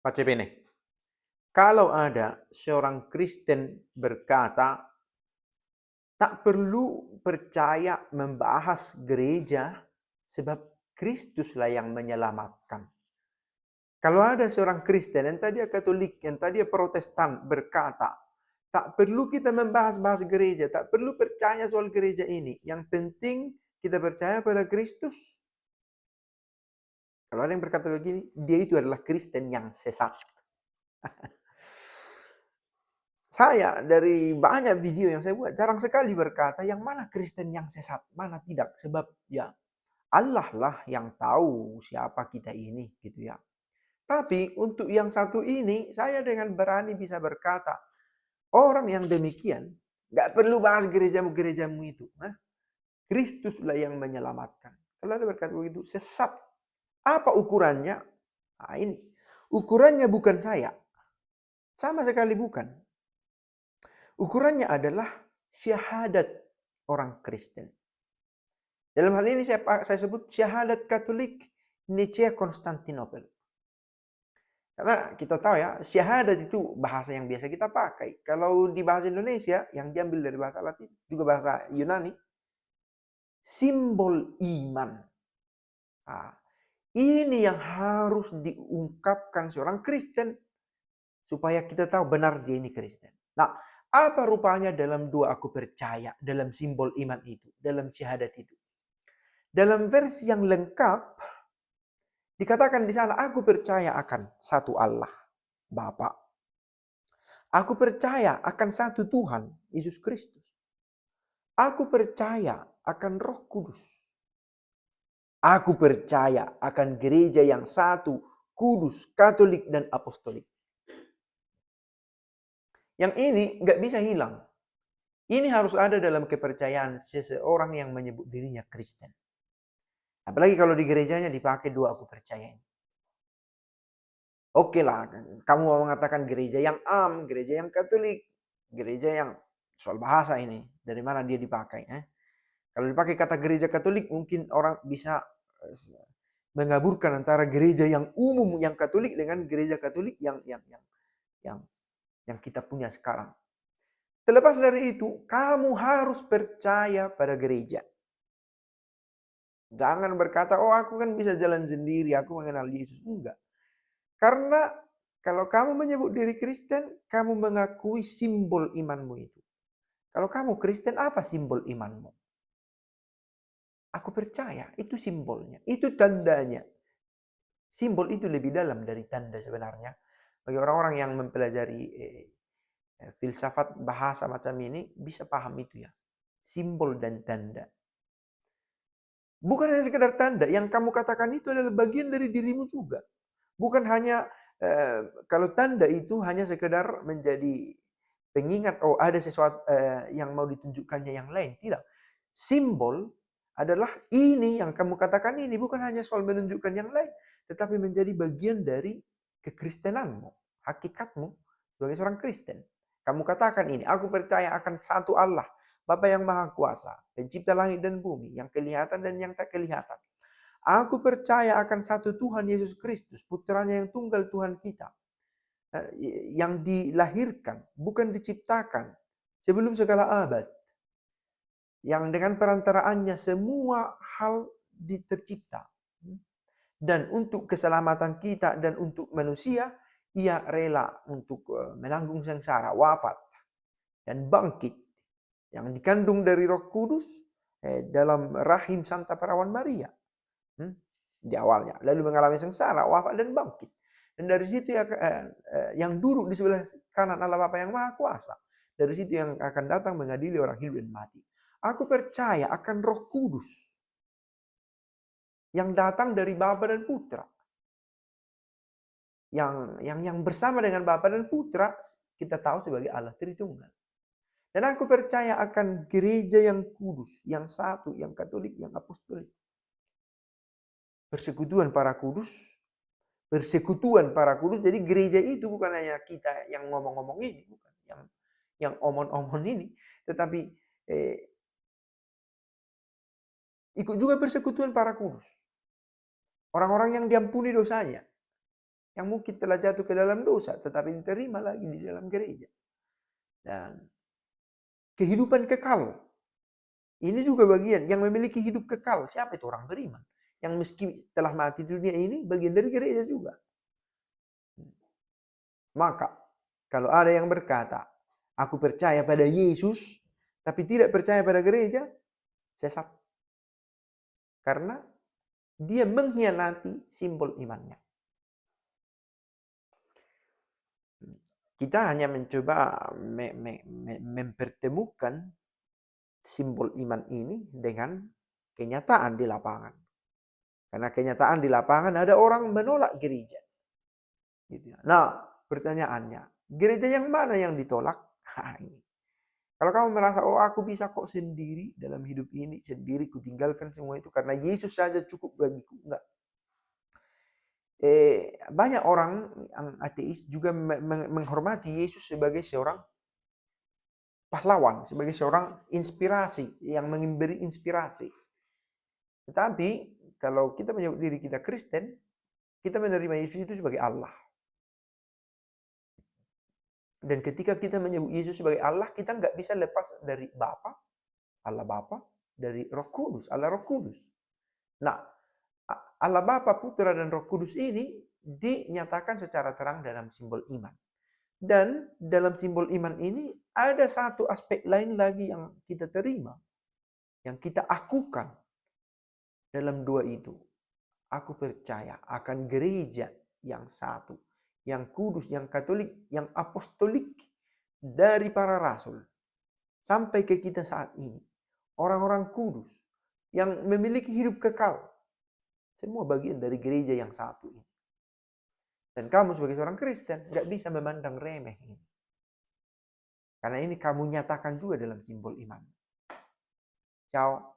Pace bene, kalau ada seorang Kristen berkata, tak perlu percaya membahas gereja sebab Kristuslah yang menyelamatkan. Kalau ada seorang Kristen, entah dia Katolik, entah dia Protestan berkata, tak perlu kita membahas-bahas gereja, tak perlu percaya soal gereja ini. Yang penting kita percaya pada Kristus. Kalau ada yang berkata begini, dia itu adalah Kristen yang sesat. Saya dari banyak video yang saya buat jarang sekali berkata yang mana Kristen yang sesat, mana tidak. Sebab ya Allah lah yang tahu siapa kita ini gitu ya. Tapi untuk yang satu ini saya dengan berani bisa berkata orang yang demikian nggak perlu bahas gerejamu itu. Kristuslah yang menyelamatkan. Kalau ada berkata begitu sesat. Apa ukurannya? Nah, ini ukurannya bukan saya, sama sekali bukan. Ukurannya adalah syahadat orang Kristen. Dalam hal ini saya sebut syahadat Katolik Nicea Konstantinopel. Karena kita tahu ya, syahadat itu bahasa yang biasa kita pakai. Kalau di bahasa Indonesia, yang diambil dari bahasa Latin, juga bahasa Yunani, simbol iman. Nah, ini yang harus diungkapkan seorang Kristen supaya kita tahu benar dia ini Kristen. Nah, apa rupanya dalam dua aku percaya, dalam simbol iman itu, dalam syahadat itu? Dalam versi yang lengkap, dikatakan di sana, aku percaya akan satu Allah, Bapa. Aku percaya akan satu Tuhan, Yesus Kristus. Aku percaya akan Roh Kudus. Aku percaya akan gereja yang satu, kudus, katolik, dan apostolik. Yang ini nggak bisa hilang. Ini harus ada dalam kepercayaan seseorang yang menyebut dirinya Kristen. Apalagi kalau di gerejanya dipakai dua aku percaya ini. Oke lah, kamu mau mengatakan gereja yang gereja yang Katolik, gereja yang soal bahasa ini, dari mana dia dipakai? Kalau dipakai kata gereja Katolik, mungkin orang bisa mengaburkan antara gereja yang umum yang Katolik dengan gereja Katolik yang kita punya sekarang. Terlepas dari itu, kamu harus percaya pada gereja. Jangan berkata, oh aku kan bisa jalan sendiri, aku mengenal Yesus. Enggak. Karena kalau kamu menyebut diri Kristen, kamu mengakui simbol imanmu itu. Kalau kamu Kristen, apa simbol imanmu? Aku percaya, itu simbolnya, itu tandanya. Simbol itu lebih dalam dari tanda sebenarnya. Bagi orang-orang yang mempelajari filsafat bahasa macam ini, bisa paham itu ya. Simbol dan tanda. Bukan hanya sekedar tanda, yang kamu katakan itu adalah bagian dari dirimu juga. Bukan hanya, kalau tanda itu hanya sekedar menjadi pengingat, oh ada sesuatu yang mau ditunjukkannya yang lain. Tidak. Simbol adalah ini yang kamu katakan ini, bukan hanya soal menunjukkan yang lain, tetapi menjadi bagian dari kekristenanmu, hakikatmu sebagai seorang Kristen. Kamu katakan ini, aku percaya akan satu Allah, Bapa yang Maha Kuasa, pencipta langit dan bumi, yang kelihatan dan yang tak kelihatan. Aku percaya akan satu Tuhan Yesus Kristus, putranya yang tunggal Tuhan kita, yang dilahirkan, bukan diciptakan, sebelum segala abad, yang dengan perantaraannya semua hal tercipta. Dan untuk keselamatan kita dan untuk manusia, ia rela untuk menanggung sengsara, wafat, dan bangkit, yang dikandung dari Roh Kudus dalam rahim Santa Perawan Maria di awalnya, lalu mengalami sengsara, wafat, dan bangkit. Dan dari situ yang duduk di sebelah kanan Allah Bapa yang Maha Kuasa, dari situ yang akan datang mengadili orang hidup dan mati. Aku percaya akan Roh Kudus yang datang dari Bapa dan Putra, yang bersama dengan Bapa dan Putra kita tahu sebagai Allah Tritunggal. Dan aku percaya akan gereja yang kudus, yang satu, yang Katolik, yang apostolik. Persekutuan para kudus, persekutuan para kudus. Jadi gereja itu bukan hanya kita yang ngomong-ngomong ini, bukan yang omong-omong ini, tetapi ikut juga persekutuan para kudus. Orang-orang yang diampuni dosanya. yang mungkin telah jatuh ke dalam dosa, tetapi diterima lagi di dalam gereja. Dan kehidupan kekal, ini juga bagian yang memiliki hidup kekal. Siapa itu? Orang beriman. Yang meski telah mati di dunia ini, bagian dari gereja juga. Maka, kalau ada yang berkata, aku percaya pada Yesus, tapi tidak percaya pada gereja, sesat. Karena dia mengkhianati simbol imannya. Kita hanya mencoba mempertemukan simbol iman ini dengan kenyataan di lapangan. Karena kenyataan di lapangan ada orang menolak gereja. Gitu ya. Nah, pertanyaannya, gereja yang mana yang ditolak? Nah, ini. Kalau kamu merasa, oh aku bisa kok sendiri dalam hidup ini, sendiri ku tinggalkan semua itu karena Yesus saja cukup bagiku. Enggak. Banyak orang yang ateis juga menghormati Yesus sebagai seorang pahlawan, sebagai seorang inspirasi, yang memberi inspirasi. Tetapi, kalau kita menyebut diri kita Kristen, kita menerima Yesus itu sebagai Allah. Dan ketika kita menyebut Yesus sebagai Allah, kita nggak bisa lepas dari Bapa, Allah Bapa, dari Roh Kudus, Allah Roh Kudus. Nah, Allah Bapa, Putra, dan Roh Kudus ini dinyatakan secara terang dalam simbol iman. Dan dalam simbol iman ini ada satu aspek lain lagi yang kita terima, yang kita akukan dalam dua itu. Aku percaya akan gereja yang satu, yang kudus, yang katolik, yang apostolik dari para rasul sampai ke kita saat ini. Orang-orang kudus yang memiliki hidup kekal. Semua bagian dari gereja yang satu ini. Dan kamu sebagai seorang Kristen gak bisa memandang remeh ini. Karena ini kamu nyatakan juga dalam simbol iman. Ciao.